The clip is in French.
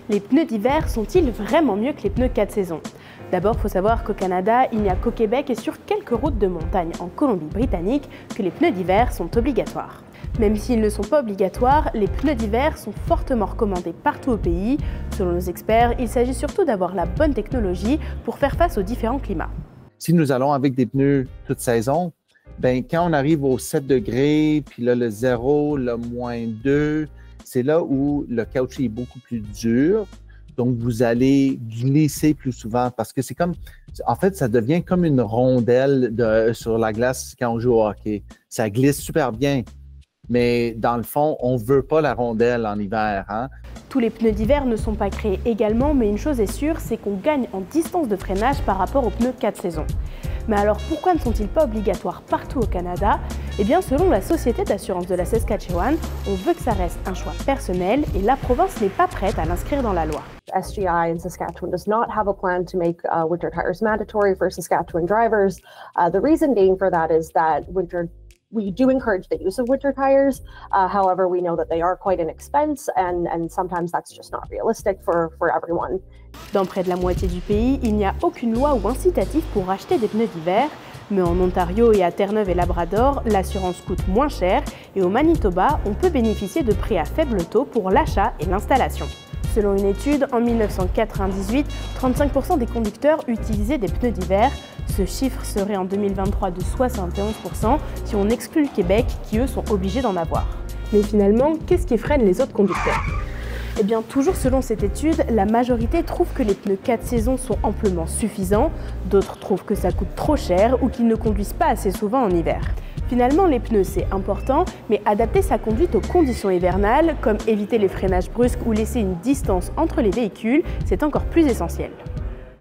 Les pneus d'hiver sont-ils vraiment mieux que les pneus 4 saisons? D'abord, il faut savoir qu'au Canada, il n'y a qu'au Québec et sur quelques routes de montagne en Colombie-Britannique que les pneus d'hiver sont obligatoires. Même s'ils ne sont pas obligatoires, les pneus d'hiver sont fortement recommandés partout au pays. Selon nos experts, il s'agit surtout d'avoir la bonne technologie pour faire face aux différents climats. Si nous allons avec des pneus toute saison, quand on arrive aux 7 degrés, puis là, le 0, le -2, c'est là où le caoutchouc est beaucoup plus dur. Donc, vous allez glisser plus souvent parce que c'est comme, en fait, ça devient comme une rondelle sur la glace quand on joue au hockey. Ça glisse super bien, mais dans le fond, on ne veut pas la rondelle en hiver, hein? Tous les pneus d'hiver ne sont pas créés également, mais une chose est sûre, c'est qu'on gagne en distance de freinage par rapport aux pneus 4 saisons. Mais alors pourquoi ne sont-ils pas obligatoires partout au Canada? Eh bien selon la Société d'assurance de la Saskatchewan, on veut que ça reste un choix personnel et la province n'est pas prête à l'inscrire dans la loi. SGI in Saskatchewan does not have a plan to make winter tires mandatory for Saskatchewan drivers. The reason being for that is that we do encourage the use of winter tires. However, we know that they are quite an expense and sometimes that's just not realistic for everyone. Dans près de la moitié du pays, il n'y a aucune loi ou incitatif pour acheter des pneus d'hiver, mais en Ontario et à Terre-Neuve et Labrador, l'assurance coûte moins cher et au Manitoba, on peut bénéficier de prix à faible taux pour l'achat et l'installation. Selon une étude, en 1998, 35% des conducteurs utilisaient des pneus d'hiver. Ce chiffre serait en 2023 de 71% si on exclut le Québec, qui eux sont obligés d'en avoir. Mais finalement, qu'est-ce qui freine les autres conducteurs? Eh bien, toujours selon cette étude, la majorité trouve que les pneus 4 saisons sont amplement suffisants, d'autres trouvent que ça coûte trop cher ou qu'ils ne conduisent pas assez souvent en hiver. Finalement, les pneus, c'est important, mais adapter sa conduite aux conditions hivernales, comme éviter les freinages brusques ou laisser une distance entre les véhicules, c'est encore plus essentiel.